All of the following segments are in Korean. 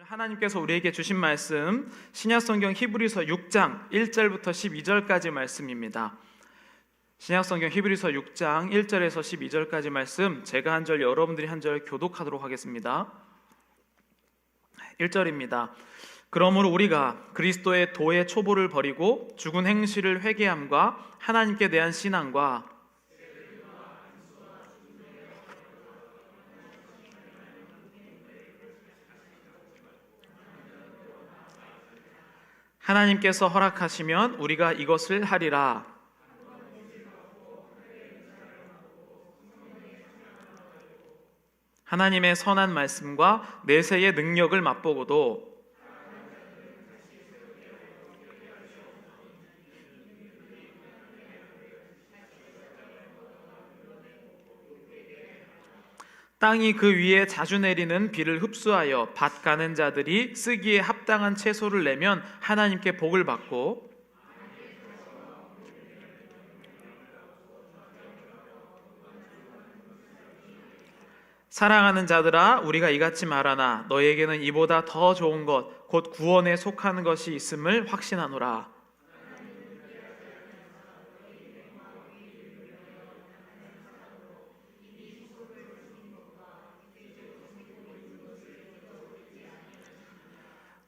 하나님께서 우리에게 주신 말씀 신약성경 히브리서 6장 1절부터 12절까지 말씀입니다. 신약성경 히브리서 6장 1절에서 12절까지 말씀, 제가 한 절 여러분들이 한 절 교독하도록 하겠습니다. 1절입니다. 그러므로 우리가 그리스도의 도의 초보를 버리고 죽은 행실을 회개함과 하나님께 대한 신앙과 하나님께서 허락하시면 우리가 이것을 하리라. 하나님의 선한 말씀과 내세의 능력을 맛보고도 땅이 그 위에 자주 내리는 비를 흡수하여 밭 가는 자들이 쓰기에 합당한 채소를 내면 하나님께 복을 받고, 사랑하는 자들아 우리가 이같이 말하나 너에게는 이보다 더 좋은 것 곧 구원에 속하는 것이 있음을 확신하노라.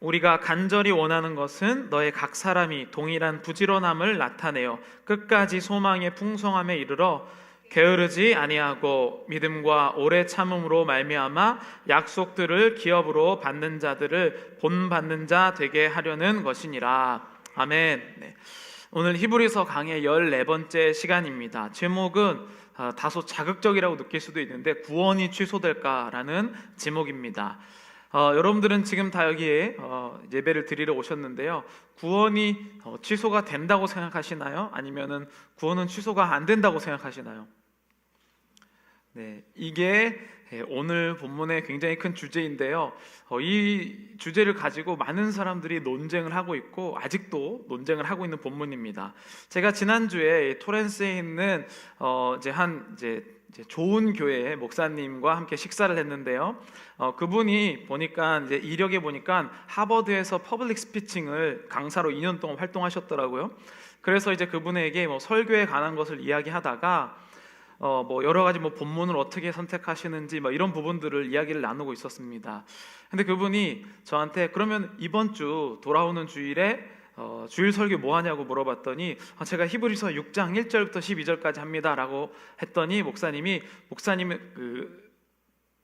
우리가 간절히 원하는 것은 너의 각 사람이 동일한 부지런함을 나타내어 끝까지 소망의 풍성함에 이르러 게으르지 아니하고 믿음과 오래 참음으로 말미암아 약속들을 기업으로 받는 자들을 본받는 자 되게 하려는 것이니라. 아멘. 네. 오늘 히브리서 강의 14번째 시간입니다. 제목은 다소 자극적이라고 느낄 수도 있는데 구원이 취소될까라는 제목입니다. 여러분들은 지금 다 여기에 예배를 드리러 오셨는데요. 구원이 취소가 된다고 생각하시나요? 아니면은 구원은 취소가 안 된다고 생각하시나요? 네, 이게 오늘 본문의 굉장히 큰 주제인데요. 이 주제를 가지고 많은 사람들이 논쟁을 하고 있고 아직도 논쟁을 하고 있는 본문입니다. 제가 지난주에 토렌스에 있는 이제 좋은 교회의 목사님과 함께 식사를 했는데요. 그분이 보니까 이제 이력에 보니까 하버드에서 퍼블릭 스피칭을 강사로 2년 동안 활동하셨더라고요. 그래서 이제 그분에게 설교에 관한 것을 이야기하다가 여러 가지 본문을 어떻게 선택하시는지 이런 부분들을 이야기를 나누고 있었습니다. 근데 그분이 저한테 그러면 이번 주 돌아오는 주일에 주일 설교 뭐 하냐고 물어봤더니 제가 히브리서 6장 1절부터 12절까지 합니다 라고 했더니 목사님은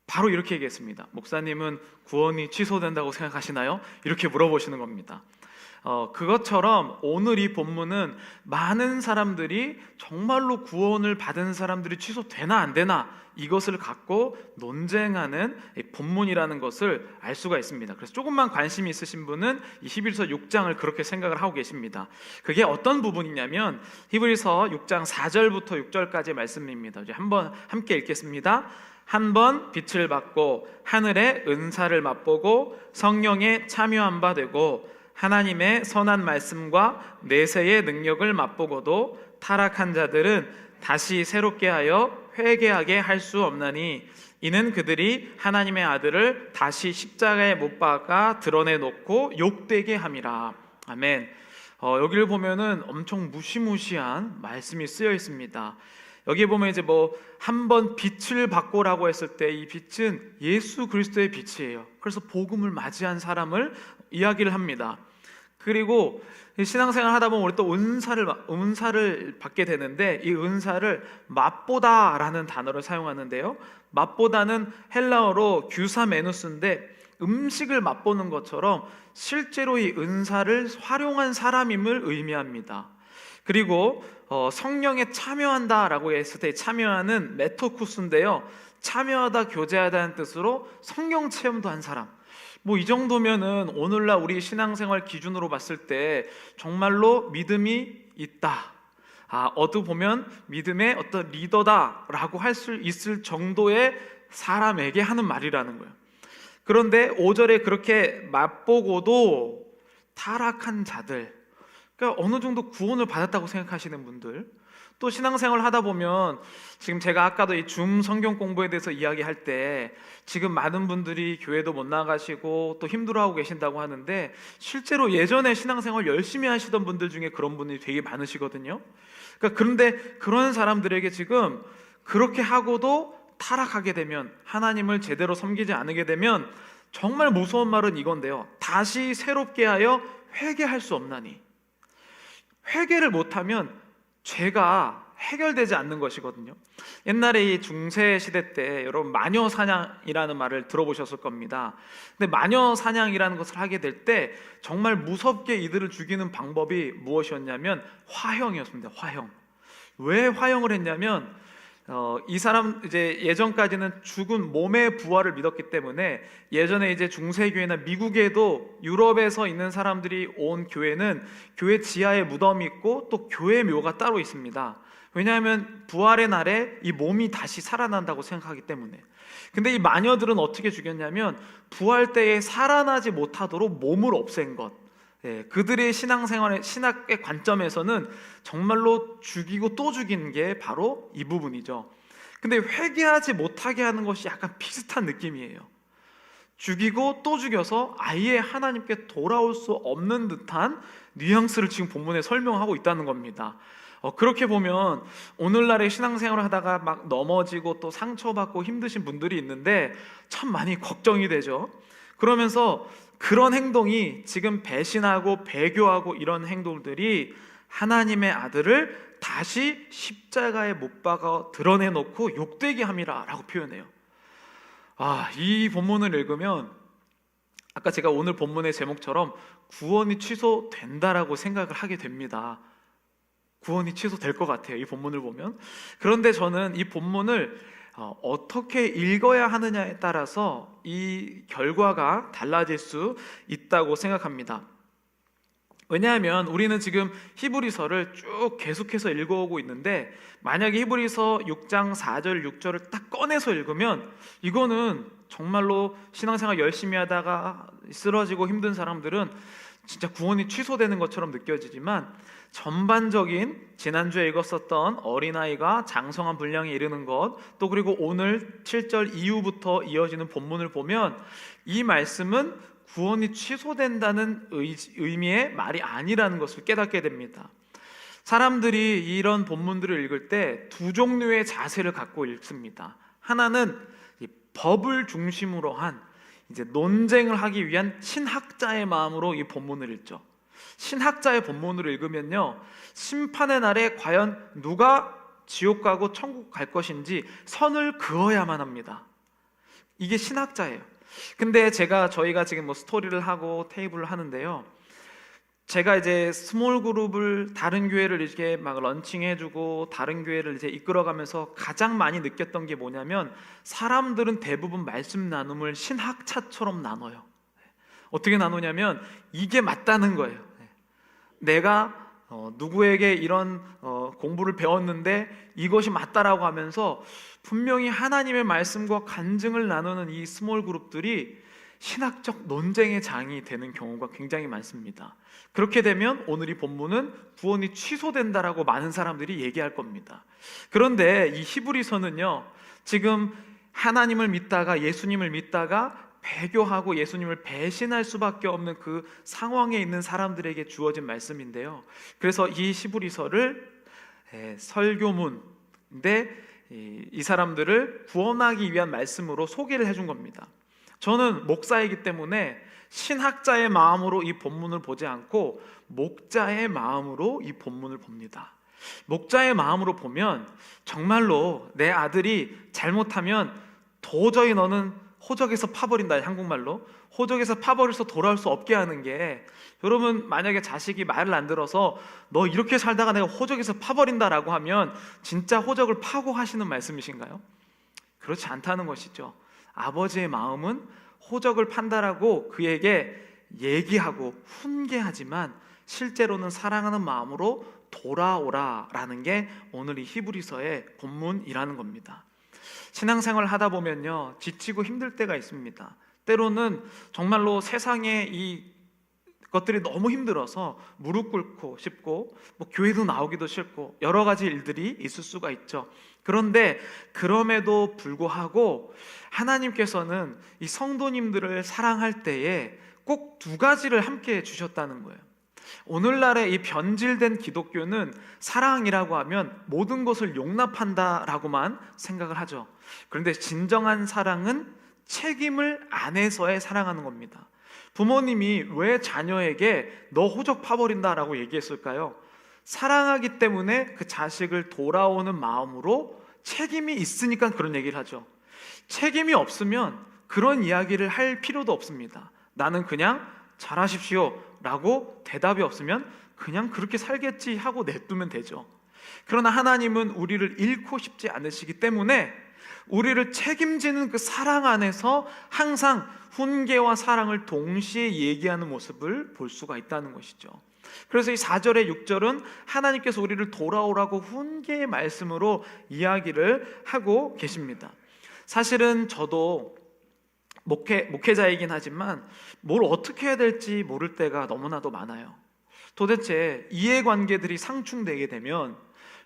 바로 이렇게 얘기했습니다. 목사님은 구원이 취소된다고 생각하시나요? 이렇게 물어보시는 겁니다. 그것처럼 오늘 이 본문은 많은 사람들이 정말로 구원을 받은 사람들이 취소되나 안 되나 이것을 갖고 논쟁하는 본문이라는 것을 알 수가 있습니다. 그래서 조금만 관심이 있으신 분은 이 히브리서 6장을 그렇게 생각을 하고 계십니다. 그게 어떤 부분이냐면 히브리서 6장 4절부터 6절까지의 말씀입니다. 이제 한번 함께 읽겠습니다. 한 번 빛을 받고 하늘의 은사를 맛보고 성령에 참여한 바 되고 하나님의 선한 말씀과 내세의 능력을 맛보고도 타락한 자들은 다시 새롭게 하여 회개하게 할 수 없나니 이는 그들이 하나님의 아들을 다시 십자가에 못 박아 드러내놓고 욕되게 함이라. 아멘. 여기를 보면은 엄청 무시무시한 말씀이 쓰여 있습니다. 여기 보면 이제 한 번 빛을 받고라고 했을 때 이 빛은 예수 그리스도의 빛이에요. 그래서 복음을 맞이한 사람을 이야기를 합니다. 그리고 신앙생활 하다 보면 우리 또 은사를 받게 되는데 이 은사를 맛보다라는 단어를 사용하는데요. 맛보다는 헬라어로 규사메누스인데 음식을 맛보는 것처럼 실제로 이 은사를 활용한 사람임을 의미합니다. 그리고 성령에 참여한다라고 했을 때 참여하는 메토쿠스인데요. 참여하다, 교제하다는 뜻으로 성령 체험도 한 사람. 이 정도면은 오늘날 우리 신앙생활 기준으로 봤을 때 정말로 믿음이 있다. 어두 보면 믿음의 어떤 리더다라고 할 수 있을 정도의 사람에게 하는 말이라는 거예요. 그런데 5절에 그렇게 맛보고도 타락한 자들, 그러니까 어느 정도 구원을 받았다고 생각하시는 분들, 또 신앙생활 하다 보면 지금 제가 아까도 이 줌 성경 공부에 대해서 이야기할 때 지금 많은 분들이 교회도 못 나가시고 또 힘들어하고 계신다고 하는데, 실제로 예전에 신앙생활 열심히 하시던 분들 중에 그런 분이 되게 많으시거든요. 그러니까 그런데 그런 사람들에게 지금 그렇게 하고도 타락하게 되면, 하나님을 제대로 섬기지 않게 되면 정말 무서운 말은 이건데요, 다시 새롭게 하여 회개할 수 없나니. 회개를 못하면 죄가 해결되지 않는 것이거든요. 옛날에 이 중세 시대 때 여러분 마녀 사냥이라는 말을 들어보셨을 겁니다. 근데 마녀 사냥이라는 것을 하게 될 때 정말 무섭게 이들을 죽이는 방법이 무엇이었냐면 화형이었습니다. 화형. 왜 화형을 했냐면 이 사람 이제 예전까지는 죽은 몸의 부활을 믿었기 때문에, 예전에 이제 중세교회나 미국에도 유럽에서 있는 사람들이 온 교회는 교회 지하에 무덤이 있고 또 교회 묘가 따로 있습니다. 왜냐하면 부활의 날에 이 몸이 다시 살아난다고 생각하기 때문에. 근데 이 마녀들은 어떻게 죽였냐면 부활 때에 살아나지 못하도록 몸을 없앤 것. 그들의 신앙생활의 신학의 관점에서는 정말로 죽이고 또 죽이는 게 바로 이 부분이죠. 근데 회개하지 못하게 하는 것이 약간 비슷한 느낌이에요. 죽이고 또 죽여서 아예 하나님께 돌아올 수 없는 듯한 뉘앙스를 지금 본문에 설명하고 있다는 겁니다. 그렇게 보면 오늘날의 신앙생활을 하다가 막 넘어지고 또 상처받고 힘드신 분들이 있는데 참 많이 걱정이 되죠. 그러면서 그런 행동이 지금 배신하고 배교하고 이런 행동들이 하나님의 아들을 다시 십자가에 못 박아 드러내놓고 욕되게 함이라 라고 표현해요. 이 본문을 읽으면 아까 제가 오늘 본문의 제목처럼 구원이 취소된다라고 생각을 하게 됩니다. 구원이 취소될 것 같아요, 이 본문을 보면. 그런데 저는 이 본문을 어떻게 읽어야 하느냐에 따라서 이 결과가 달라질 수 있다고 생각합니다. 왜냐하면 우리는 지금 히브리서를 쭉 계속해서 읽어오고 있는데, 만약에 히브리서 6장 4절 6절을 딱 꺼내서 읽으면 이거는 정말로 신앙생활 열심히 하다가 쓰러지고 힘든 사람들은 진짜 구원이 취소되는 것처럼 느껴지지만, 전반적인 지난주에 읽었었던 어린아이가 장성한 분량에 이르는 것, 또 그리고 오늘 7절 이후부터 이어지는 본문을 보면 이 말씀은 구원이 취소된다는 의미의 말이 아니라는 것을 깨닫게 됩니다. 사람들이 이런 본문들을 읽을 때 두 종류의 자세를 갖고 읽습니다. 하나는 이 법을 중심으로 한 이제 논쟁을 하기 위한 신학자의 마음으로 이 본문을 읽죠. 신학자의 본문으로 읽으면요, 심판의 날에 과연 누가 지옥 가고 천국 갈 것인지 선을 그어야만 합니다. 이게 신학자예요. 근데 저희가 지금 뭐 스토리를 하고 테이블을 하는데요, 제가 이제 스몰 그룹을 다른 교회를 이렇게 막 런칭해주고 다른 교회를 이제 이끌어가면서 가장 많이 느꼈던 게 뭐냐면, 사람들은 대부분 말씀 나눔을 신학차처럼 나눠요. 어떻게 나누냐면 이게 맞다는 거예요. 내가 누구에게 이런 공부를 배웠는데 이것이 맞다라고 하면서 분명히 하나님의 말씀과 간증을 나누는 이 스몰 그룹들이 신학적 논쟁의 장이 되는 경우가 굉장히 많습니다. 그렇게 되면 오늘 이 본문은 구원이 취소된다라고 많은 사람들이 얘기할 겁니다. 그런데 이 히브리서는요, 지금 하나님을 믿다가 예수님을 믿다가 배교하고 예수님을 배신할 수밖에 없는 그 상황에 있는 사람들에게 주어진 말씀인데요, 그래서 이 히브리서를 설교문인데 이 사람들을 구원하기 위한 말씀으로 소개를 해준 겁니다. 저는 목사이기 때문에 신학자의 마음으로 이 본문을 보지 않고 목자의 마음으로 이 본문을 봅니다. 목자의 마음으로 보면 정말로 내 아들이 잘못하면 도저히 너는 호적에서 파버린다, 한국말로 호적에서 파버려서 돌아올 수 없게 하는 게, 여러분 만약에 자식이 말을 안 들어서 너 이렇게 살다가 내가 호적에서 파버린다라고 하면 진짜 호적을 파고 하시는 말씀이신가요? 그렇지 않다는 것이죠. 아버지의 마음은 호적을 판다라고 그에게 얘기하고 훈계하지만 실제로는 사랑하는 마음으로 돌아오라라는 게 오늘 이 히브리서의 본문이라는 겁니다. 신앙생활을 하다 보면요, 지치고 힘들 때가 있습니다. 때로는 정말로 세상의 이 것들이 너무 힘들어서 무릎 꿇고 싶고 뭐 교회도 나오기도 싫고 여러 가지 일들이 있을 수가 있죠. 그런데 그럼에도 불구하고 하나님께서는 이 성도님들을 사랑할 때에 꼭 두 가지를 함께 주셨다는 거예요. 오늘날의 이 변질된 기독교는 사랑이라고 하면 모든 것을 용납한다라고만 생각을 하죠. 그런데 진정한 사랑은 책임을 안에서의 사랑하는 겁니다. 부모님이 왜 자녀에게 너 호적 파버린다라고 얘기했을까요? 사랑하기 때문에 그 자식을 돌아오는 마음으로 책임이 있으니까 그런 얘기를 하죠. 책임이 없으면 그런 이야기를 할 필요도 없습니다. 나는 그냥 잘하십시오 라고 대답이 없으면 그냥 그렇게 살겠지 하고 냅두면 되죠. 그러나 하나님은 우리를 잃고 싶지 않으시기 때문에 우리를 책임지는 그 사랑 안에서 항상 훈계와 사랑을 동시에 얘기하는 모습을 볼 수가 있다는 것이죠. 그래서 이 4절에 6절은 하나님께서 우리를 돌아오라고 훈계의 말씀으로 이야기를 하고 계십니다. 사실은 저도 목회자이긴 하지만 뭘 어떻게 해야 될지 모를 때가 너무나도 많아요. 도대체 이해관계들이 상충되게 되면,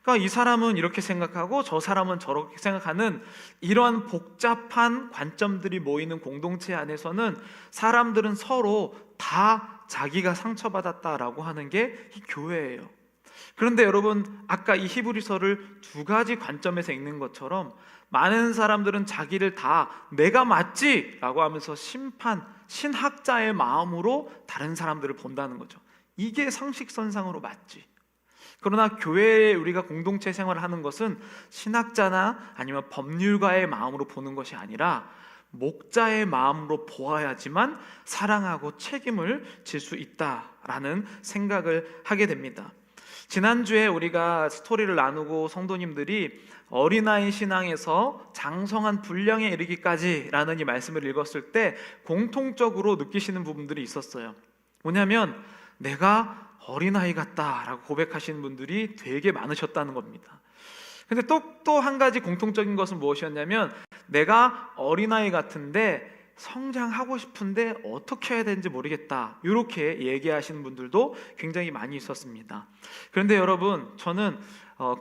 그러니까 이 사람은 이렇게 생각하고 저 사람은 저렇게 생각하는 이러한 복잡한 관점들이 모이는 공동체 안에서는 사람들은 서로 다 자기가 상처받았다라고 하는 게 이 교회예요. 그런데 여러분, 아까 이 히브리서를 두 가지 관점에서 읽는 것처럼 많은 사람들은 자기를 다 내가 맞지 라고 하면서 신학자의 마음으로 다른 사람들을 본다는 거죠. 이게 상식선상으로 맞지. 그러나 교회에 우리가 공동체 생활을 하는 것은 신학자나 아니면 법률가의 마음으로 보는 것이 아니라 목자의 마음으로 보아야지만 사랑하고 책임을 질 수 있다라는 생각을 하게 됩니다. 지난주에 우리가 스토리를 나누고 성도님들이 어린아이 신앙에서 장성한 분량에 이르기까지라는 이 말씀을 읽었을 때 공통적으로 느끼시는 부분들이 있었어요. 뭐냐면 내가 어린아이 같다라고 고백하시는 분들이 되게 많으셨다는 겁니다. 근데 또 한 가지 공통적인 것은 무엇이었냐면 내가 어린아이 같은데 성장하고 싶은데 어떻게 해야 되는지 모르겠다, 이렇게 얘기하시는 분들도 굉장히 많이 있었습니다. 그런데 여러분, 저는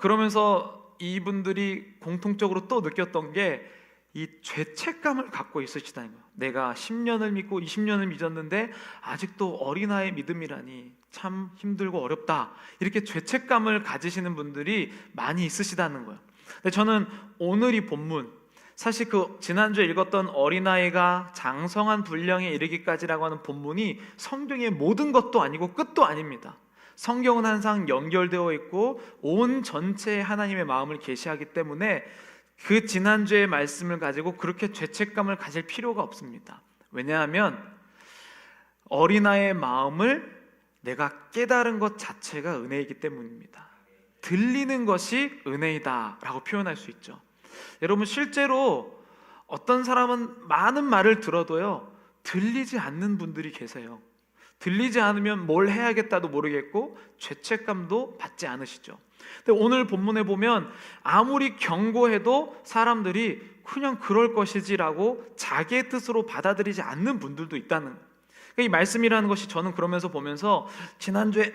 그러면서 이분들이 공통적으로 또 느꼈던 게 이 죄책감을 갖고 있으시다는 거예요. 내가 10년을 믿고 20년을 믿었는데 아직도 어린아이 믿음이라니 참 힘들고 어렵다, 이렇게 죄책감을 가지시는 분들이 많이 있으시다는 거예요. 근데 저는 오늘 이 본문, 사실 그 지난주에 읽었던 어린아이가 장성한 분량에 이르기까지라고 하는 본문이 성경의 모든 것도 아니고 끝도 아닙니다. 성경은 항상 연결되어 있고 온 전체에 하나님의 마음을 계시하기 때문에 그 지난주의 말씀을 가지고 그렇게 죄책감을 가질 필요가 없습니다. 왜냐하면 어린아이의 마음을 내가 깨달은 것 자체가 은혜이기 때문입니다. 들리는 것이 은혜이다 라고 표현할 수 있죠. 여러분, 실제로 어떤 사람은 많은 말을 들어도요 들리지 않는 분들이 계세요. 들리지 않으면 뭘 해야겠다도 모르겠고 죄책감도 받지 않으시죠. 근데 오늘 본문에 보면 아무리 경고해도 사람들이 그냥 그럴 것이지라고 자기의 뜻으로 받아들이지 않는 분들도 있다는 거예요. 이 말씀이라는 것이 저는 그러면서 보면서 지난주에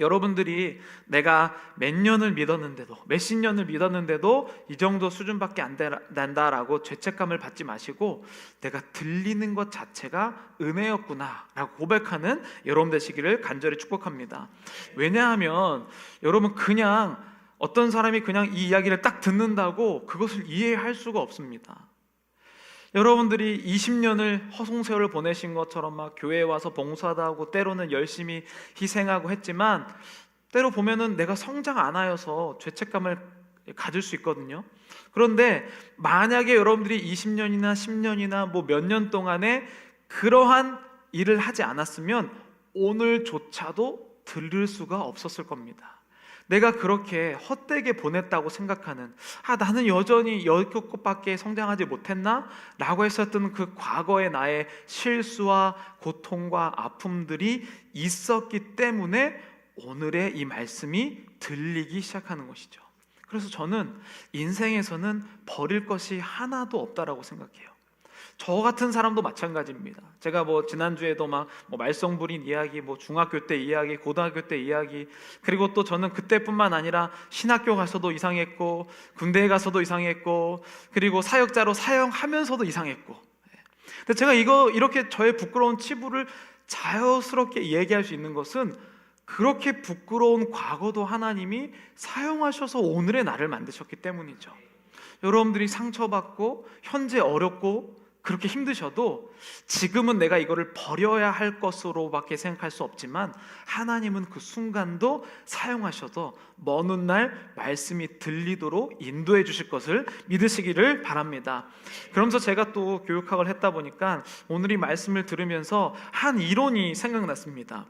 여러분들이 내가 몇 년을 믿었는데도 몇십 년을 믿었는데도 이 정도 수준밖에 안 된다라고 죄책감을 받지 마시고 내가 들리는 것 자체가 은혜였구나 라고 고백하는 여러분 되시기를 간절히 축복합니다. 왜냐하면 여러분, 그냥 어떤 사람이 그냥 이 이야기를 딱 듣는다고 그것을 이해할 수가 없습니다. 여러분들이 20년을 허송세월을 보내신 것처럼 막 교회에 와서 봉사도 하고 때로는 열심히 희생하고 했지만 때로 보면은 내가 성장 안 하여서 죄책감을 가질 수 있거든요. 그런데 만약에 여러분들이 20년이나 10년이나 뭐 몇 년 동안에 그러한 일을 하지 않았으면 오늘조차도 들을 수가 없었을 겁니다. 내가 그렇게 헛되게 보냈다고 생각하는, 나는 여전히 여기까지밖에 성장하지 못했나? 라고 했었던 그 과거의 나의 실수와 고통과 아픔들이 있었기 때문에 오늘의 이 말씀이 들리기 시작하는 것이죠. 그래서 저는 인생에서는 버릴 것이 하나도 없다라고 생각해요. 저 같은 사람도 마찬가지입니다. 제가 지난주에도 말썽 부린 이야기, 중학교 때 이야기, 고등학교 때 이야기, 그리고 또 저는 그때뿐만 아니라 신학교 가서도 이상했고, 군대에 가서도 이상했고, 그리고 사역자로 사역하면서도 이상했고. 근데 제가 이렇게 저의 부끄러운 치부를 자연스럽게 얘기할 수 있는 것은, 그렇게 부끄러운 과거도 하나님이 사용하셔서 오늘의 나를 만드셨기 때문이죠. 여러분들이 상처받고 현재 어렵고 그렇게 힘드셔도 지금은 내가 이거를 버려야 할 것으로밖에 생각할 수 없지만, 하나님은 그 순간도 사용하셔서 먼 훗날 말씀이 들리도록 인도해 주실 것을 믿으시기를 바랍니다. 그러면서 제가 또 교육학을 했다 보니까 오늘 이 말씀을 들으면서 한 이론이 생각났습니다.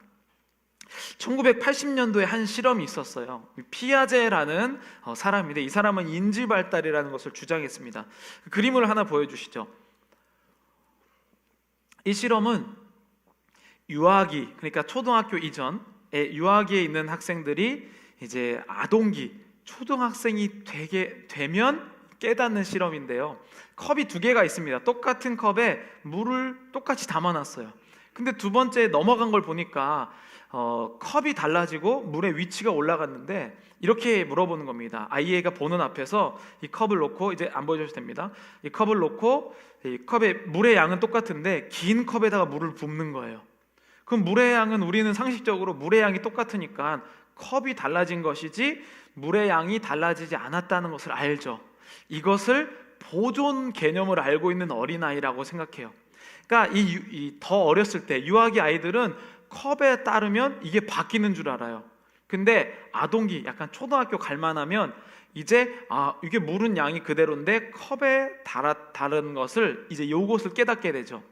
1980년도에 한 실험이 있었어요. 피아제라는 사람인데, 이 사람은 인지발달이라는 것을 주장했습니다. 그 그림을 하나 보여주시죠. 이 실험은 유아기, 그러니까 초등학교 이전에 유아기에 있는 학생들이 이제 아동기, 초등학생이 되면 깨닫는 실험인데요. 컵이 두 개가 있습니다. 똑같은 컵에 물을 똑같이 담아놨어요. 근데 두 번째 넘어간 걸 보니까 컵이 달라지고 물의 위치가 올라갔는데, 이렇게 물어보는 겁니다. 아이가 보는 앞에서 이 컵을 놓고, 이제 안 보여줘도 됩니다. 이 컵을 놓고 이 컵에 물의 양은 똑같은데 긴 컵에다가 물을 붓는 거예요. 그럼 물의 양은, 우리는 상식적으로 물의 양이 똑같으니까 컵이 달라진 것이지 물의 양이 달라지지 않았다는 것을 알죠. 이것을 보존 개념을 알고 있는 어린아이라고 생각해요. 그러니까 더 어렸을 때 유아기 아이들은 컵에 따르면 이게 바뀌는 줄 알아요. 근데 아동기, 약간 초등학교 갈만하면 이제 이게 물은 양이 그대로인데 컵에 다른 것을, 이제 요것을 깨닫게 되죠.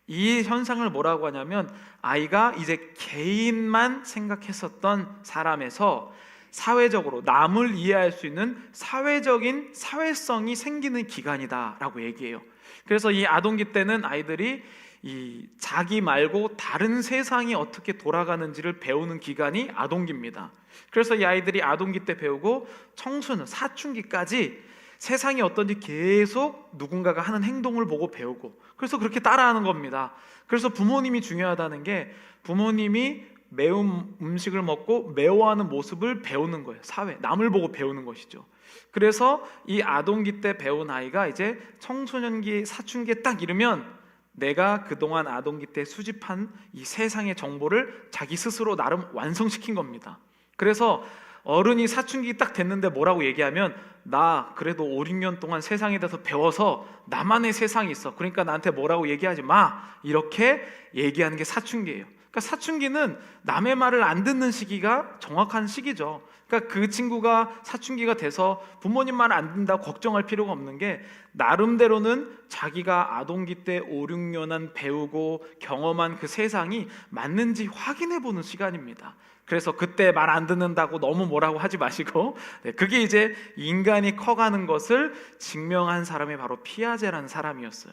이 현상을 뭐라고 하냐면, 아이가 이제 개인만 생각했었던 사람에서 사회적으로 남을 이해할 수 있는 사회적인 사회성이 생기는 기간이다라고 얘기해요. 그래서 이 아동기 때는 아이들이 이 자기 말고 다른 세상이 어떻게 돌아가는지를 배우는 기간이 아동기입니다. 그래서 이 아이들이 아동기 때 배우고 청소년, 사춘기까지 세상이 어떤지 계속 누군가가 하는 행동을 보고 배우고, 그래서 그렇게 따라하는 겁니다. 그래서 부모님이 중요하다는 게, 부모님이 매운 음식을 먹고 매워하는 모습을 배우는 거예요. 남을 보고 배우는 것이죠. 그래서 이 아동기 때 배운 아이가 이제 청소년기, 사춘기에 딱 이르면 내가 그동안 아동기 때 수집한 이 세상의 정보를 자기 스스로 나름 완성시킨 겁니다. 그래서 어른이 사춘기 딱 됐는데 뭐라고 얘기하면, 나 그래도 5, 6년 동안 세상에 대해서 배워서 나만의 세상이 있어, 그러니까 나한테 뭐라고 얘기하지 마, 이렇게 얘기하는 게 사춘기예요. 그러니까 사춘기는 남의 말을 안 듣는 시기가 정확한 시기죠. 그러니까 그 친구가 사춘기가 돼서 부모님 말 안 듣는다고 걱정할 필요가 없는 게, 나름대로는 자기가 아동기 때 5, 6년간 배우고 경험한 그 세상이 맞는지 확인해보는 시간입니다. 그래서 그때 말 안 듣는다고 너무 뭐라고 하지 마시고, 그게 이제 인간이 커가는 것을 증명한 사람이 바로 피아제라는 사람이었어요.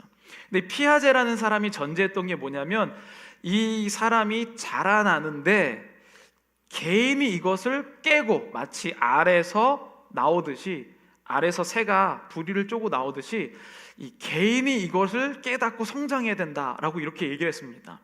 근데 피아제라는 사람이 전제했던 게 뭐냐면, 이 사람이 자라나는데 개인이 이것을 깨고, 마치 알에서 나오듯이, 알에서 새가 부리를 쪼고 나오듯이 이 개인이 이것을 깨닫고 성장해야 된다라고 이렇게 얘기를 했습니다.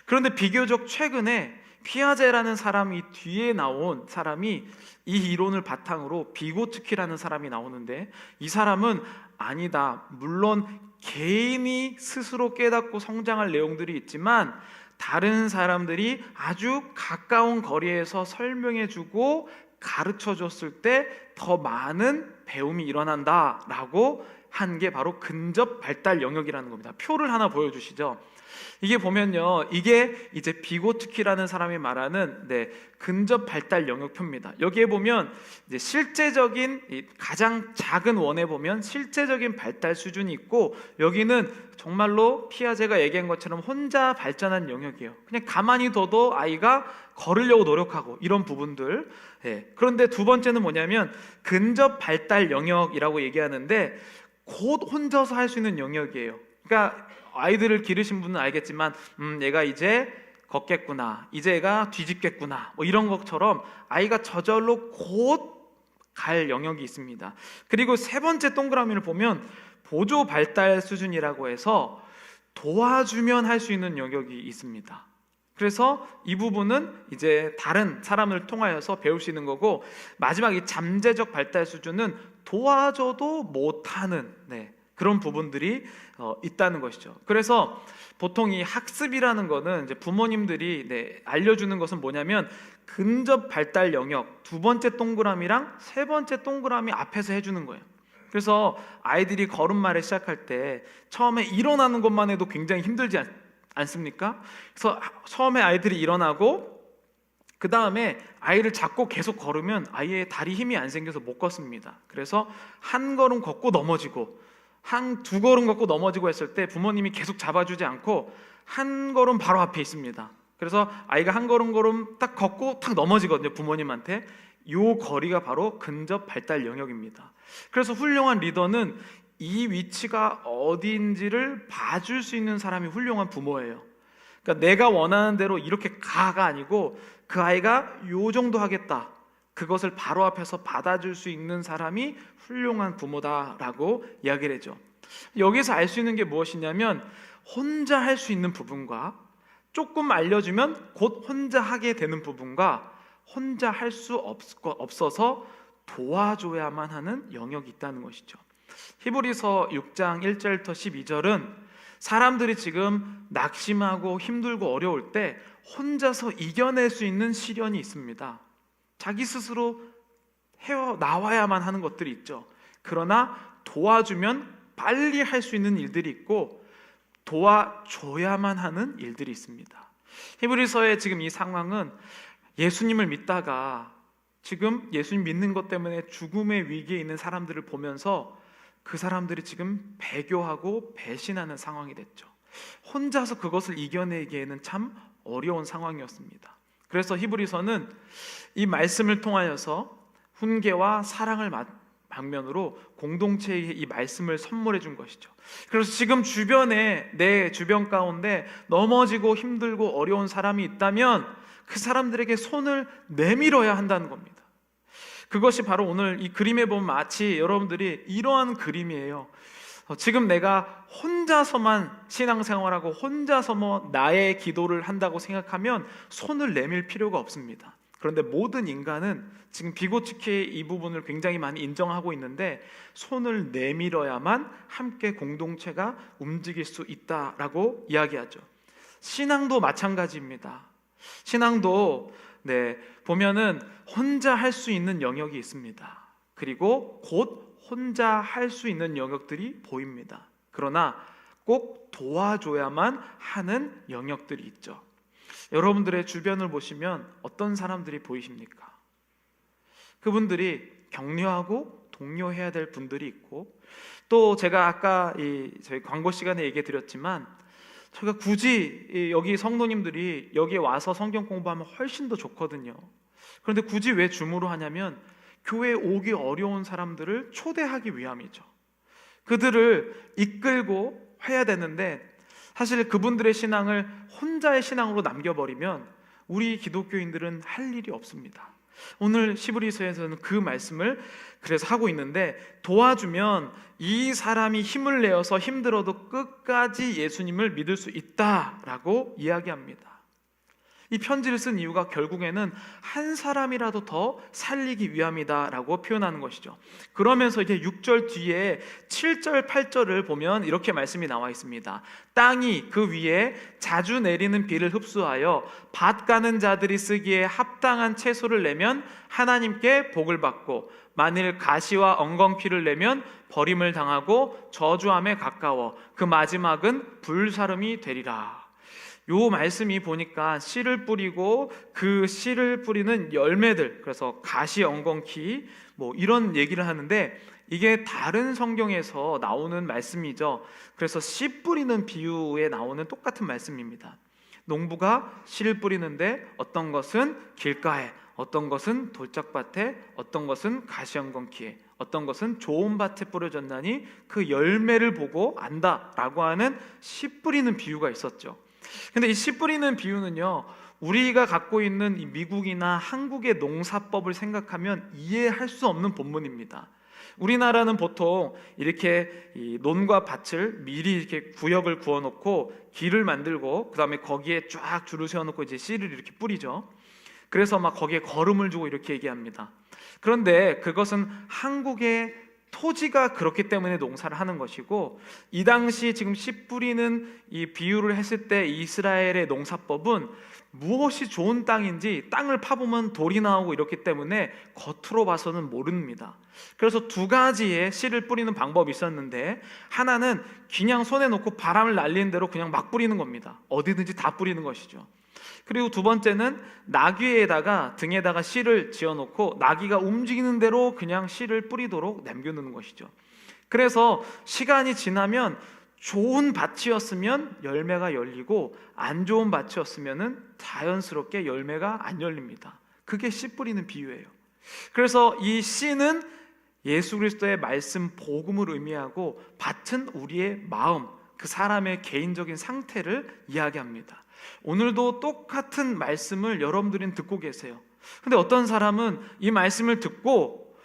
그런데 비교적 최근에 피아제라는 사람이 뒤에 나온 사람이, 이 이론을 바탕으로 비고츠키라는 사람이 나오는데, 이 사람은 아니다, 물론 개인이 스스로 깨닫고 성장할 내용들이 있지만 다른 사람들이 아주 가까운 거리에서 설명해주고 가르쳐줬을 때 더 많은 배움이 일어난다라고 한 게 바로 근접 발달 영역이라는 겁니다. 표를 하나 보여주시죠. 이게 보면요, 이게 이제 비고츠키라는 사람이 말하는 근접 발달 영역표입니다. 여기에 보면 이제 실제적인, 가장 작은 원에 보면 실제적인 발달 수준이 있고, 여기는 정말로 피아제가 얘기한 것처럼 혼자 발전한 영역이에요. 그냥 가만히 둬도 아이가 걸으려고 노력하고 이런 부분들. 그런데 두 번째는 뭐냐면 근접 발달 영역이라고 얘기하는데, 곧 혼자서 할 수 있는 영역이에요. 그러니까 아이들을 기르신 분은 알겠지만, 얘가 이제 걷겠구나, 이제 얘가 뒤집겠구나, 이런 것처럼 아이가 저절로 곧 갈 영역이 있습니다. 그리고 세 번째 동그라미를 보면 보조 발달 수준이라고 해서, 도와주면 할 수 있는 영역이 있습니다. 그래서 이 부분은 이제 다른 사람을 통하여서 배울 수 있는 거고, 마지막 이 잠재적 발달 수준은 도와줘도 못하는 그런 부분들이 있다는 것이죠. 그래서 보통 이 학습이라는 거는 이제 부모님들이 알려주는 것은 뭐냐면, 근접 발달 영역 두 번째 동그라미랑 세 번째 동그라미 앞에서 해주는 거예요. 그래서 아이들이 걸음마를 시작할 때 처음에 일어나는 것만 해도 굉장히 힘들지 않습니까? 그래서 처음에 아이들이 일어나고 그 다음에 아이를 잡고 계속 걸으면 아이의 다리 힘이 안 생겨서 못 걷습니다. 그래서 한 걸음 걷고 넘어지고 두 걸음 걷고 넘어지고 했을 때 부모님이 계속 잡아주지 않고 한 걸음 바로 앞에 있습니다. 그래서 아이가 한 걸음 딱 걷고 탁 넘어지거든요, 부모님한테. 요 거리가 바로 근접 발달 영역입니다. 그래서 훌륭한 리더는 이 위치가 어디인지를 봐줄 수 있는 사람이 훌륭한 부모예요. 그러니까 내가 원하는 대로 이렇게 가가 아니고 그 아이가 요 정도 하겠다, 그것을 바로 앞에서 받아줄 수 있는 사람이 훌륭한 부모다라고 이야기를 해죠. 여기서 알 수 있는 게 무엇이냐면, 혼자 할 수 있는 부분과 조금 알려주면 곧 혼자 하게 되는 부분과 혼자 할 수 없어서 도와줘야만 하는 영역이 있다는 것이죠. 히브리서 6장 1절부터 12절은 사람들이 지금 낙심하고 힘들고 어려울 때 혼자서 이겨낼 수 있는 시련이 있습니다. 자기 스스로 헤어나와야만 하는 것들이 있죠. 그러나 도와주면 빨리 할 수 있는 일들이 있고 도와줘야만 하는 일들이 있습니다. 히브리서의 지금 이 상황은 예수님을 믿다가 지금 예수님 믿는 것 때문에 죽음의 위기에 있는 사람들을 보면서 그 사람들이 지금 배교하고 배신하는 상황이 됐죠. 혼자서 그것을 이겨내기에는 참 어려운 상황이었습니다. 그래서 히브리서는 이 말씀을 통하여서 훈계와 사랑을 방면으로 공동체에 이 말씀을 선물해 준 것이죠. 그래서 지금 주변에, 내 주변 가운데 넘어지고 힘들고 어려운 사람이 있다면 그 사람들에게 손을 내밀어야 한다는 겁니다. 그것이 바로 오늘 이 그림에 보면 마치 여러분들이 이러한 그림이에요. 지금 내가 혼자서만 신앙생활하고 혼자서 나의 기도를 한다고 생각하면 손을 내밀 필요가 없습니다. 그런데 모든 인간은 지금 비고치케 이 부분을 굉장히 많이 인정하고 있는데, 손을 내밀어야만 함께 공동체가 움직일 수 있다라고 이야기하죠. 신앙도 마찬가지입니다. 신앙도 보면은 혼자 할 수 있는 영역이 있습니다. 그리고 곧 혼자 할 수 있는 영역들이 보입니다. 그러나 꼭 도와줘야만 하는 영역들이 있죠. 여러분들의 주변을 보시면 어떤 사람들이 보이십니까? 그분들이 격려하고 독려해야 될 분들이 있고, 또 제가 아까 저희 광고 시간에 얘기해 드렸지만, 저희가 굳이 여기 성도님들이 여기에 와서 성경 공부하면 훨씬 더 좋거든요. 그런데 굳이 왜 줌으로 하냐면 교회에 오기 어려운 사람들을 초대하기 위함이죠. 그들을 이끌고 해야 되는데, 사실 그분들의 신앙을 혼자의 신앙으로 남겨버리면 우리 기독교인들은 할 일이 없습니다. 오늘 시브리서에서는 그 말씀을 그래서 하고 있는데, 도와주면 이 사람이 힘을 내어서 힘들어도 끝까지 예수님을 믿을 수 있다라고 이야기합니다. 이 편지를 쓴 이유가 결국에는 한 사람이라도 더 살리기 위함이다라고 표현하는 것이죠. 그러면서 이제 6절 뒤에 7절 8절을 보면 이렇게 말씀이 나와 있습니다. 땅이 그 위에 자주 내리는 비를 흡수하여 밭 가는 자들이 쓰기에 합당한 채소를 내면 하나님께 복을 받고, 만일 가시와 엉겅퀴를 내면 버림을 당하고 저주함에 가까워 그 마지막은 불사름이 되리라. 요 말씀이 보니까 씨를 뿌리고 그 씨를 뿌리는 열매들, 그래서 가시, 엉겅퀴 이런 얘기를 하는데, 이게 다른 성경에서 나오는 말씀이죠. 그래서 씨 뿌리는 비유에 나오는 똑같은 말씀입니다. 농부가 씨를 뿌리는데 어떤 것은 길가에, 어떤 것은 돌짝밭에, 어떤 것은 가시 엉겅퀴에, 어떤 것은 좋은 밭에 뿌려졌나니 그 열매를 보고 안다라고 하는 씨 뿌리는 비유가 있었죠. 근데 이 씨 뿌리는 비유는요, 우리가 갖고 있는 이 미국이나 한국의 농사법을 생각하면 이해할 수 없는 본문입니다. 우리나라는 보통 이렇게 이 논과 밭을 미리 이렇게 구역을 구워놓고 길을 만들고 그 다음에 거기에 쫙 줄을 세워놓고 이제 씨를 이렇게 뿌리죠. 그래서 막 거기에 거름을 주고 이렇게 얘기합니다. 그런데 그것은 한국의 토지가 그렇기 때문에 농사를 하는 것이고, 이 당시 지금 씨 뿌리는 이 비유를 했을 때 이스라엘의 농사법은 무엇이 좋은 땅인지 땅을 파보면 돌이 나오고 이렇기 때문에 겉으로 봐서는 모릅니다. 그래서 두 가지의 씨를 뿌리는 방법이 있었는데, 하나는 그냥 손에 놓고 바람을 날리는 대로 그냥 막 뿌리는 겁니다. 어디든지 다 뿌리는 것이죠. 그리고 두 번째는 나귀에다가 등에다가 씨를 지어놓고 나귀가 움직이는 대로 그냥 씨를 뿌리도록 남겨놓는 것이죠. 그래서 시간이 지나면 좋은 밭이었으면 열매가 열리고 안 좋은 밭이었으면 자연스럽게 열매가 안 열립니다. 그게 씨 뿌리는 비유예요. 그래서 이 씨는 예수 그리스도의 말씀 복음을 의미하고, 밭은 우리의 마음, 그 사람의 개인적인 상태를 이야기합니다. 오늘도 똑같은 말씀을 여러분들은 듣고 계세요. 근데 어떤 사람은 이 말씀을 듣고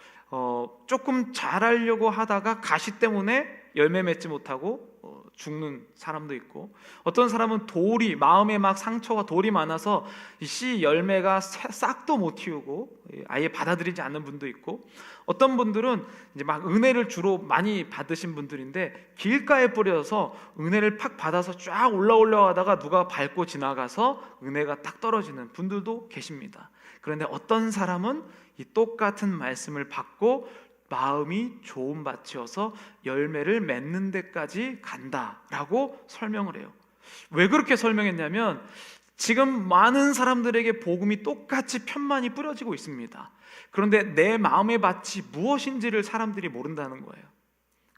조금 잘하려고 하다가 가시 때문에 열매 맺지 못하고 죽는 사람도 있고, 어떤 사람은 돌이, 마음에 막 상처와 돌이 많아서 씨 열매가 싹도 못 틔우고 아예 받아들이지 않는 분도 있고, 어떤 분들은 이제 막 은혜를 주로 많이 받으신 분들인데 길가에 뿌려서 은혜를 팍 받아서 쫙 올라가다가 누가 밟고 지나가서 은혜가 딱 떨어지는 분들도 계십니다. 그런데 어떤 사람은 이 똑같은 말씀을 받고 마음이 좋은 밭이어서 열매를 맺는 데까지 간다라고 설명을 해요. 왜 그렇게 설명했냐면, 지금 많은 사람들에게 복음이 똑같이 편만이 뿌려지고 있습니다. 그런데 내 마음의 밭이 무엇인지를 사람들이 모른다는 거예요.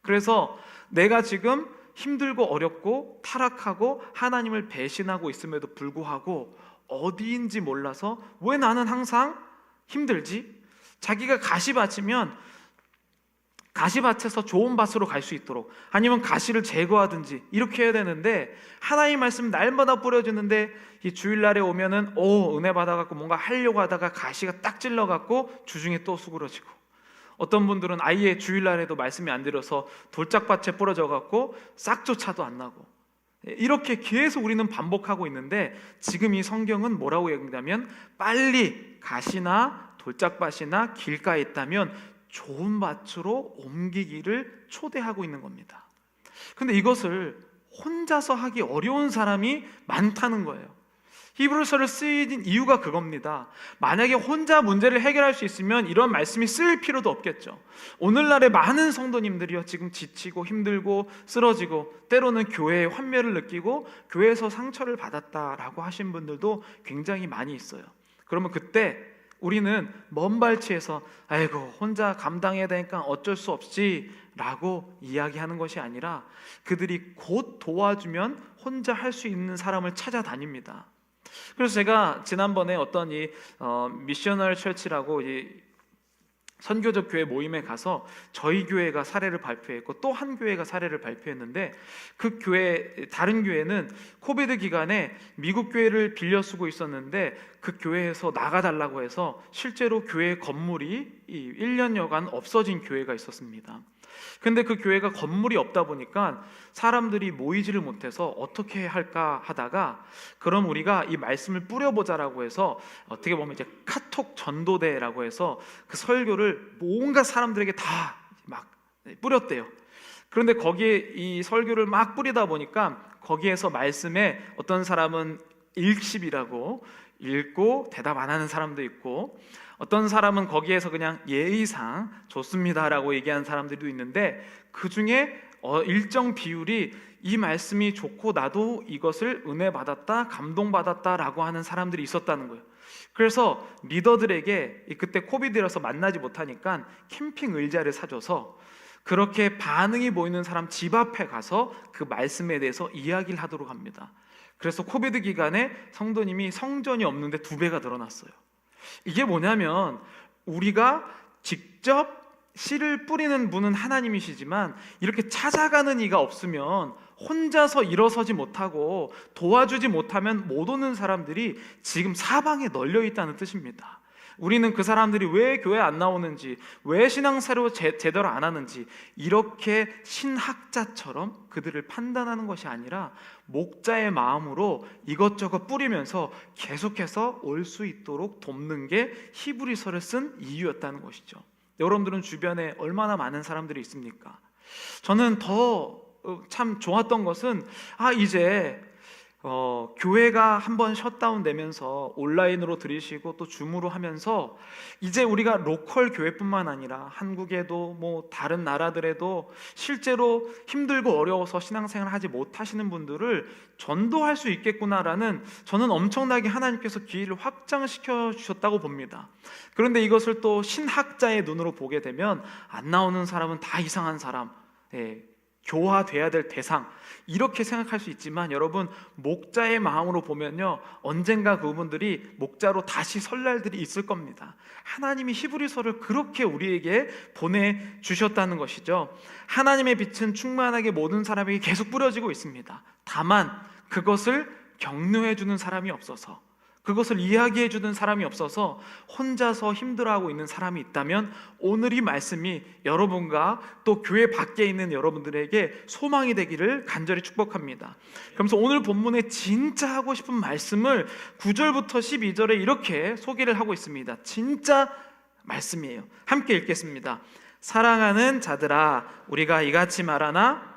그래서 내가 지금 힘들고 어렵고 타락하고 하나님을 배신하고 있음에도 불구하고 어디인지 몰라서 왜 나는 항상 힘들지? 자기가 가시밭이면 가시밭에서 좋은 밭으로 갈 수 있도록, 아니면 가시를 제거하든지 이렇게 해야 되는데, 하나님 말씀 날마다 뿌려주는데 이 주일날에 오면은 은혜 받아갖고 뭔가 하려고 하다가 가시가 딱 찔러갖고 주중에 또 수그러지고, 어떤 분들은 아예 주일날에도 말씀이 안 들어서 돌짝밭에 뿌려져갖고 싹조차도 안 나고, 이렇게 계속 우리는 반복하고 있는데, 지금 이 성경은 뭐라고 얘기하냐면, 빨리 가시나 돌짝밭이나 길가에 있다면 좋은 밭으로 옮기기를 초대하고 있는 겁니다. 근데 이것을 혼자서 하기 어려운 사람이 많다는 거예요. 히브리서를 쓰인 이유가 그겁니다. 만약에 혼자 문제를 해결할 수 있으면 이런 말씀이 쓰일 필요도 없겠죠. 오늘날의 많은 성도님들이요, 지금 지치고 힘들고 쓰러지고 때로는 교회의 환멸을 느끼고 교회에서 상처를 받았다라고 하신 분들도 굉장히 많이 있어요. 그러면 그때 우리는 먼 발치에서 아이고 혼자 감당해야 되니까 어쩔 수 없지 라고 이야기하는 것이 아니라, 그들이 곧 도와주면 혼자 할 수 있는 사람을 찾아다닙니다. 그래서 제가 지난번에 어떤 미셔널 철치라고 선교적 교회 모임에 가서 저희 교회가 사례를 발표했고 또 한 교회가 사례를 발표했는데, 그 교회, 다른 교회는 코비드 기간에 미국 교회를 빌려 쓰고 있었는데 그 교회에서 나가달라고 해서 실제로 교회 건물이 1년여간 없어진 교회가 있었습니다. 근데 그 교회가 건물이 없다 보니까 사람들이 모이지를 못해서 어떻게 할까 하다가, 그럼 우리가 이 말씀을 뿌려보자라고 해서 어떻게 보면 이제 카톡 전도대라고 해서 그 설교를 온갖 사람들에게 다 막 뿌렸대요. 그런데 거기에 이 설교를 막 뿌리다 보니까 거기에서 말씀에 어떤 사람은 읽씹이라고 읽고 대답 안 하는 사람도 있고, 어떤 사람은 거기에서 그냥 예의상 좋습니다라고 얘기하는 사람들도 있는데, 그 중에 일정 비율이 이 말씀이 좋고 나도 이것을 은혜 받았다, 감동 받았다라고 하는 사람들이 있었다는 거예요. 그래서 리더들에게 그때 코비드라서 만나지 못하니까 캠핑 의자를 사줘서 그렇게 반응이 보이는 사람 집 앞에 가서 그 말씀에 대해서 이야기를 하도록 합니다. 그래서 코비드 기간에 성도님이 성전이 없는데 2배가 늘어났어요. 이게 뭐냐면, 우리가 직접 씨를 뿌리는 분은 하나님이시지만 이렇게 찾아가는 이가 없으면, 혼자서 일어서지 못하고 도와주지 못하면 못 오는 사람들이 지금 사방에 널려 있다는 뜻입니다. 우리는 그 사람들이 왜 교회 안 나오는지, 왜 신앙생활을 제대로 안 하는지 이렇게 신학자처럼 그들을 판단하는 것이 아니라 목자의 마음으로 이것저것 뿌리면서 계속해서 올 수 있도록 돕는 게 히브리서를 쓴 이유였다는 것이죠. 여러분들은 주변에 얼마나 많은 사람들이 있습니까? 저는 더 참 좋았던 것은 이제 교회가 한번 셧다운 되면서 온라인으로 들으시고 또 줌으로 하면서 이제 우리가 로컬 교회뿐만 아니라 한국에도 뭐 다른 나라들에도 실제로 힘들고 어려워서 신앙생활 하지 못하시는 분들을 전도할 수 있겠구나라는, 저는 엄청나게 하나님께서 기회를 확장시켜 주셨다고 봅니다. 그런데 이것을 또 신학자의 눈으로 보게 되면 안 나오는 사람은 다 이상한 사람, 교화돼야 될 대상, 이렇게 생각할 수 있지만 여러분, 목자의 마음으로 보면요, 언젠가 그분들이 목자로 다시 설 날들이 있을 겁니다. 하나님이 히브리서를 그렇게 우리에게 보내주셨다는 것이죠. 하나님의 빛은 충만하게 모든 사람에게 계속 뿌려지고 있습니다. 다만 그것을 격려해주는 사람이 없어서, 그것을 이야기해주는 사람이 없어서 혼자서 힘들어하고 있는 사람이 있다면 오늘 이 말씀이 여러분과 또 교회 밖에 있는 여러분들에게 소망이 되기를 간절히 축복합니다. 그러면서 오늘 본문에 진짜 하고 싶은 말씀을 9절부터 12절에 이렇게 소개를 하고 있습니다. 진짜 말씀이에요. 함께 읽겠습니다. 사랑하는 자들아, 우리가 이같이 말하나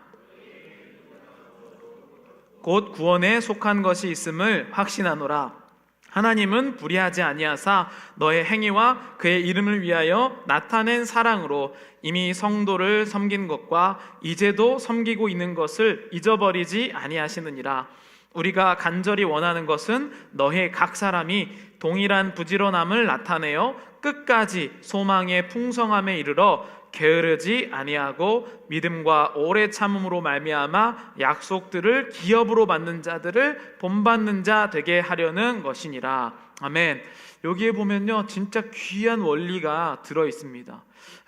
곧 구원에 속한 것이 있음을 확신하노라. 하나님은 불의하지 아니하사 너의 행위와 그의 이름을 위하여 나타낸 사랑으로 이미 성도를 섬긴 것과 이제도 섬기고 있는 것을 잊어버리지 아니하시느니라. 우리가 간절히 원하는 것은 너의 각 사람이 동일한 부지런함을 나타내어 끝까지 소망의 풍성함에 이르러 게으르지 아니하고 믿음과 오래 참음으로 말미암아 약속들을 기업으로 받는 자들을 본받는 자 되게 하려는 것이니라. 아멘. 여기에 보면요, 진짜 귀한 원리가 들어 있습니다.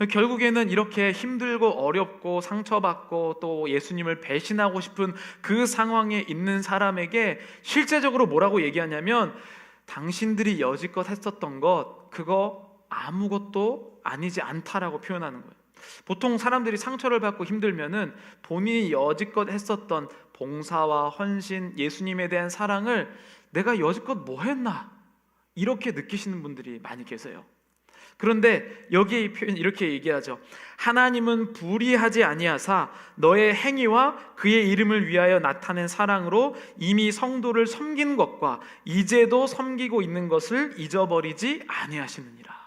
결국에는 이렇게 힘들고 어렵고 상처받고 또 예수님을 배신하고 싶은 그 상황에 있는 사람에게 실제적으로 뭐라고 얘기하냐면, 당신들이 여지껏 했었던 것, 그거 아무것도 아니지 않다라고 표현하는 거예요. 보통 사람들이 상처를 받고 힘들면은 본인이 여지껏 했었던 봉사와 헌신, 예수님에 대한 사랑을 내가 여지껏 뭐 했나, 이렇게 느끼시는 분들이 많이 계세요. 그런데 여기에 이 표현 이렇게 얘기하죠. 하나님은 불의하지 아니하사 너의 행위와 그의 이름을 위하여 나타낸 사랑으로 이미 성도를 섬긴 것과 이제도 섬기고 있는 것을 잊어버리지 아니하시느니라.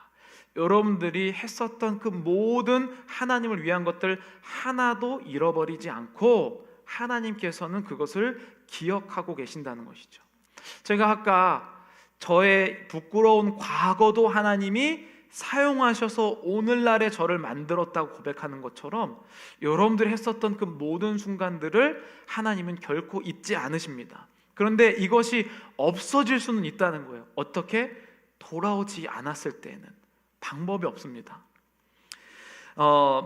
여러분들이 했었던 그 모든 하나님을 위한 것들 하나도 잃어버리지 않고 하나님께서는 그것을 기억하고 계신다는 것이죠. 제가 아까 저의 부끄러운 과거도 하나님이 사용하셔서 오늘날의 저를 만들었다고 고백하는 것처럼 여러분들이 했었던 그 모든 순간들을 하나님은 결코 잊지 않으십니다. 그런데 이것이 없어질 수는 있다는 거예요. 어떻게? 돌아오지 않았을 때에는 방법이 없습니다.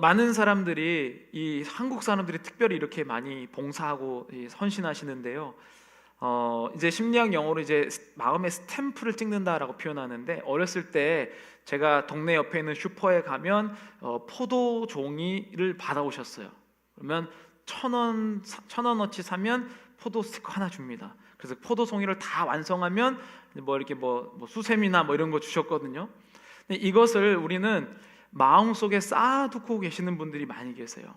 많은 사람들이, 이 한국 사람들이 특별히 이렇게 많이 봉사하고 헌신하시는데요. 이제 심리학 용어로 이제 마음의 스탬프를 찍는다라고 표현하는데, 어렸을 때 제가 동네 옆에 있는 슈퍼에 가면 포도 종이를 받아오셨어요. 그러면 1,000원어치 사면 포도 스티커 하나 줍니다. 그래서 포도 종이를 다 완성하면 뭐 이렇게 뭐 수세미나 뭐 이런 거 주셨거든요. 근데 이것을 우리는 마음속에 쌓아두고 계시는 분들이 많이 계세요.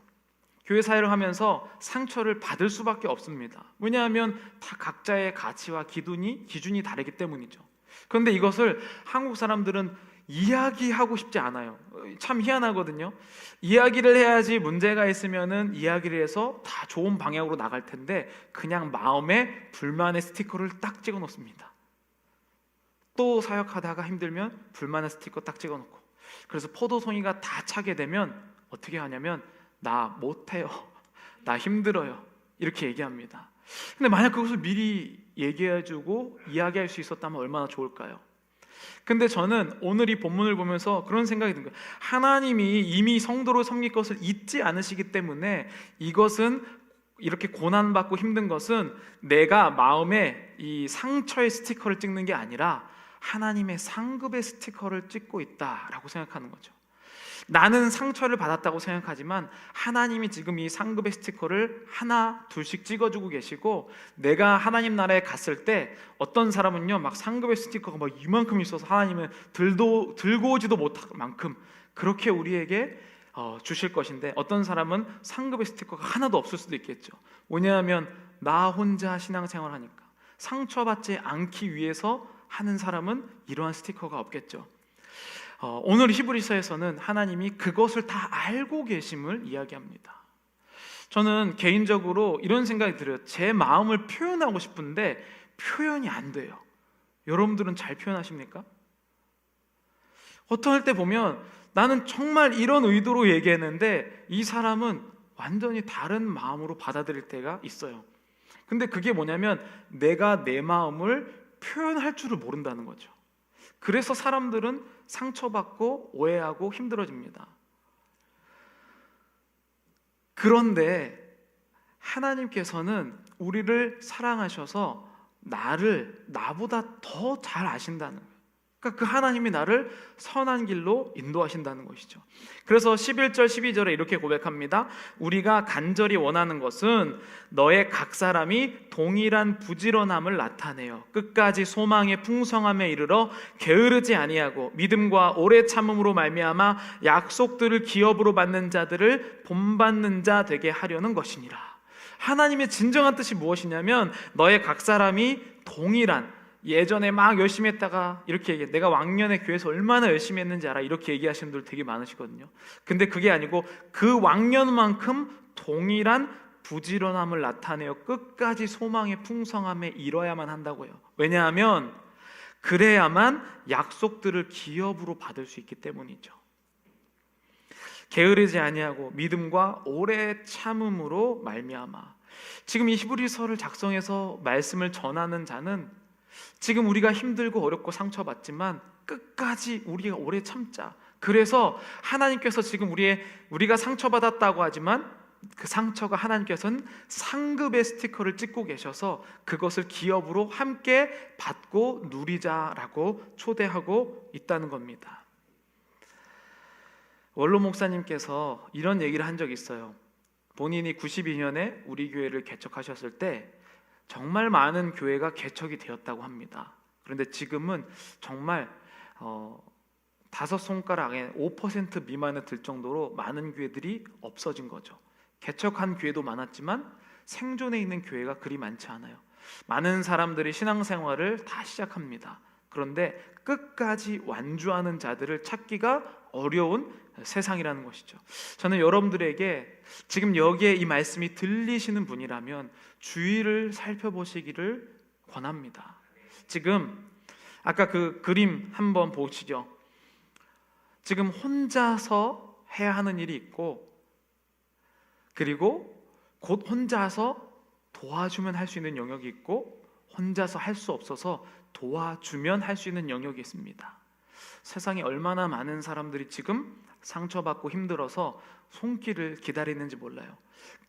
교회 사역을 하면서 상처를 받을 수밖에 없습니다. 왜냐하면 다 각자의 가치와 기준이 다르기 때문이죠. 그런데 이것을 한국 사람들은 이야기하고 싶지 않아요. 참 희한하거든요. 이야기를 해야지 문제가 있으면은 이야기를 해서 다 좋은 방향으로 나갈 텐데 그냥 마음에 불만의 스티커를 딱 찍어 놓습니다. 또 사역하다가 힘들면 불만의 스티커 딱 찍어 놓고, 그래서 포도송이가 다 차게 되면 어떻게 하냐면 나 못해요, 나 힘들어요, 이렇게 얘기합니다. 근데 만약 그것을 미리 얘기해주고 이야기할 수 있었다면 얼마나 좋을까요? 근데 저는 오늘 이 본문을 보면서 그런 생각이 든 거예요. 하나님이 이미 성도를 섬길 것을 잊지 않으시기 때문에 이것은, 이렇게 고난받고 힘든 것은 내가 마음에 이 상처의 스티커를 찍는 게 아니라 하나님의 상급의 스티커를 찍고 있다라고 생각하는 거죠. 나는 상처를 받았다고 생각하지만 하나님이 지금 이 상급의 스티커를 하나 둘씩 찍어주고 계시고, 내가 하나님 나라에 갔을 때 어떤 사람은요 막 상급의 스티커가 막 이만큼 있어서 하나님은 들고 오지도 못할 만큼 그렇게 우리에게 주실 것인데, 어떤 사람은 상급의 스티커가 하나도 없을 수도 있겠죠. 왜냐하면 나 혼자 신앙생활 하니까 상처받지 않기 위해서 하는 사람은 이러한 스티커가 없겠죠. 오늘 히브리서에서는 하나님이 그것을 다 알고 계심을 이야기합니다. 저는 개인적으로 이런 생각이 들어요. 제 마음을 표현하고 싶은데 표현이 안 돼요. 여러분들은 잘 표현하십니까? 어떨 때 보면 나는 정말 이런 의도로 얘기했는데 이 사람은 완전히 다른 마음으로 받아들일 때가 있어요. 근데 그게 뭐냐면 내가 내 마음을 표현할 줄을 모른다는 거죠. 그래서 사람들은 상처받고 오해하고 힘들어집니다. 그런데 하나님께서는 우리를 사랑하셔서 나보다 더 잘 아신다는 거예요. 그러니까 그 하나님이 나를 선한 길로 인도하신다는 것이죠. 그래서 11절 12절에 이렇게 고백합니다. 우리가 간절히 원하는 것은 너의 각 사람이 동일한 부지런함을 나타내어 끝까지 소망의 풍성함에 이르러 게으르지 아니하고 믿음과 오래 참음으로 말미암아 약속들을 기업으로 받는 자들을 본받는 자 되게 하려는 것이니라. 하나님의 진정한 뜻이 무엇이냐면 너의 각 사람이 동일한, 예전에 막 열심히 했다가 이렇게 얘기해, 내가 왕년에 교회에서 얼마나 열심히 했는지 알아, 이렇게 얘기하시는 분들 되게 많으시거든요. 근데 그게 아니고 그 왕년만큼 동일한 부지런함을 나타내어 끝까지 소망의 풍성함에 이뤄야만 한다고요. 왜냐하면 그래야만 약속들을 기업으로 받을 수 있기 때문이죠. 게으르지 아니하고 믿음과 오래 참음으로 말미암아. 지금 이 히브리서를 작성해서 말씀을 전하는 자는 지금 우리가 힘들고 어렵고 상처받지만 끝까지 우리가 오래 참자. 그래서 하나님께서 지금 우리가 상처받았다고 하지만 그 상처가 하나님께서는 상급의 스티커를 찍고 계셔서 그것을 기업으로 함께 받고 누리자라고 초대하고 있다는 겁니다. 원로 목사님께서 이런 얘기를 한 적이 있어요. 본인이 92년에 우리 교회를 개척하셨을 때 정말 많은 교회가 개척이 되었다고 합니다. 그런데 지금은 정말 5손가락에 5% 미만에 들 정도로 많은 교회들이 없어진 거죠. 개척한 교회도 많았지만 생존해 있는 교회가 그리 많지 않아요. 많은 사람들이 신앙생활을 다 시작합니다. 그런데 끝까지 완주하는 자들을 찾기가 어려운 세상이라는 것이죠. 저는 여러분들에게 지금 여기에 이 말씀이 들리시는 분이라면 주위를 살펴보시기를 권합니다. 지금 아까 그 그림 한번 보시죠. 지금 혼자서 해야 하는 일이 있고, 그리고 곧 혼자서 도와주면 할 수 있는 영역이 있고, 혼자서 할 수 없어서 도와주면 할 수 있는 영역이 있습니다. 세상에 얼마나 많은 사람들이 지금 상처받고 힘들어서 손길을 기다리는지 몰라요.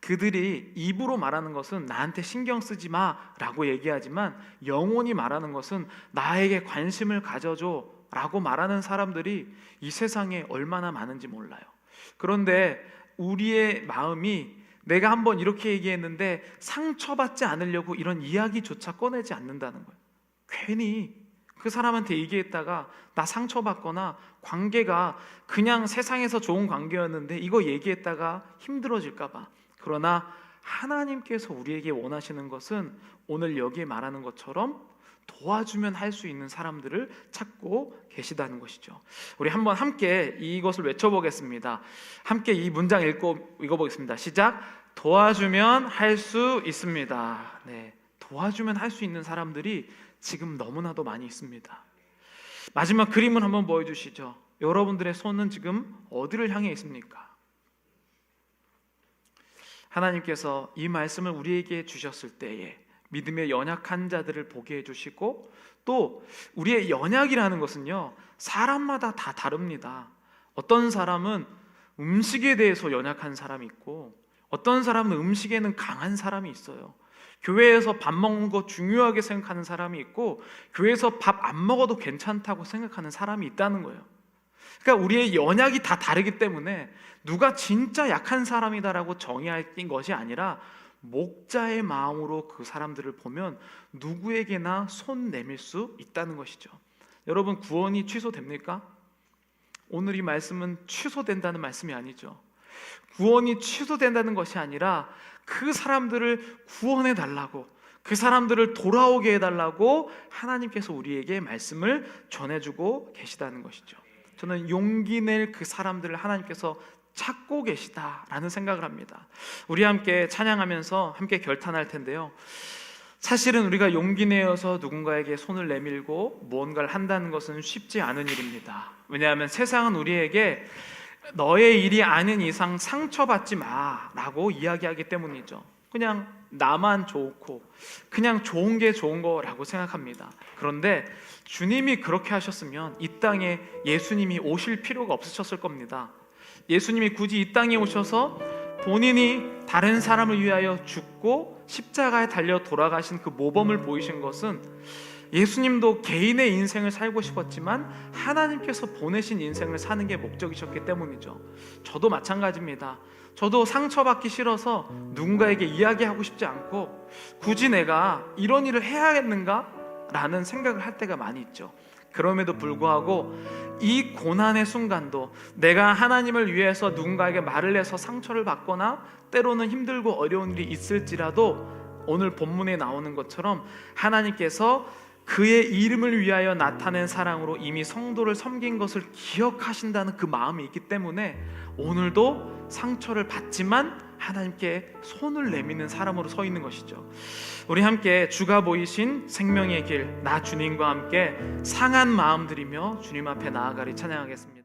그들이 입으로 말하는 것은 나한테 신경 쓰지 마라고 얘기하지만 영혼이 말하는 것은 나에게 관심을 가져줘 라고 말하는 사람들이 이 세상에 얼마나 많은지 몰라요. 그런데 우리의 마음이 내가 한번 이렇게 얘기했는데 상처받지 않으려고 이런 이야기조차 꺼내지 않는다는 거예요. 괜히 그 사람한테 얘기했다가 나 상처받거나 관계가 그냥 세상에서 좋은 관계였는데 이거 얘기했다가 힘들어질까 봐. 그러나 하나님께서 우리에게 원하시는 것은 오늘 여기에 말하는 것처럼 도와주면 할 수 있는 사람들을 찾고 계시다는 것이죠. 우리 한번 함께 이것을 외쳐보겠습니다. 함께 이 문장 읽어보겠습니다. 시작. 도와주면 할 수 있습니다. 네, 도와주면 할 수 있는 사람들이 지금 너무나도 많이 있습니다. 마지막 그림을 한번 보여주시죠. 여러분들의 손은 지금 어디를 향해 있습니까? 하나님께서 이 말씀을 우리에게 주셨을 때에 믿음의 연약한 자들을 보게 해주시고, 또 우리의 연약이라는 것은요 사람마다 다 다릅니다. 어떤 사람은 음식에 대해서 연약한 사람이 있고, 어떤 사람은 음식에는 강한 사람이 있어요. 교회에서 밥 먹는 거 중요하게 생각하는 사람이 있고, 교회에서 밥 안 먹어도 괜찮다고 생각하는 사람이 있다는 거예요. 그러니까 우리의 연약이 다 다르기 때문에 누가 진짜 약한 사람이다라고 정의할 것이 아니라 목자의 마음으로 그 사람들을 보면 누구에게나 손 내밀 수 있다는 것이죠. 여러분, 구원이 취소됩니까? 오늘 이 말씀은 취소된다는 말씀이 아니죠. 구원이 취소된다는 것이 아니라 그 사람들을 구원해 달라고, 그 사람들을 돌아오게 해달라고 하나님께서 우리에게 말씀을 전해주고 계시다는 것이죠. 저는 용기 낼 그 사람들을 하나님께서 찾고 계시다라는 생각을 합니다. 우리 함께 찬양하면서 함께 결단할 텐데요, 사실은 우리가 용기 내어서 누군가에게 손을 내밀고 무언가를 한다는 것은 쉽지 않은 일입니다. 왜냐하면 세상은 우리에게 너의 일이 아닌 이상 상처받지 마라고 이야기하기 때문이죠. 그냥 나만 좋고 그냥 좋은 게 좋은 거라고 생각합니다. 그런데 주님이 그렇게 하셨으면 이 땅에 예수님이 오실 필요가 없으셨을 겁니다. 예수님이 굳이 이 땅에 오셔서 본인이 다른 사람을 위하여 죽고 십자가에 달려 돌아가신 그 모범을 보이신 것은 예수님도 개인의 인생을 살고 싶었지만 하나님께서 보내신 인생을 사는 게 목적이셨기 때문이죠. 저도 마찬가지입니다. 저도 상처받기 싫어서 누군가에게 이야기하고 싶지 않고 굳이 내가 이런 일을 해야겠는가? 라는 생각을 할 때가 많이 있죠. 그럼에도 불구하고 이 고난의 순간도 내가 하나님을 위해서 누군가에게 말을 해서 상처를 받거나 때로는 힘들고 어려운 일이 있을지라도 오늘 본문에 나오는 것처럼 하나님께서 그의 이름을 위하여 나타낸 사랑으로 이미 성도를 섬긴 것을 기억하신다는 그 마음이 있기 때문에 오늘도 상처를 받지만 하나님께 손을 내미는 사람으로 서 있는 것이죠. 우리 함께 주가 보이신 생명의 길, 나 주님과 함께 상한 마음 들이며 주님 앞에 나아가리 찬양하겠습니다.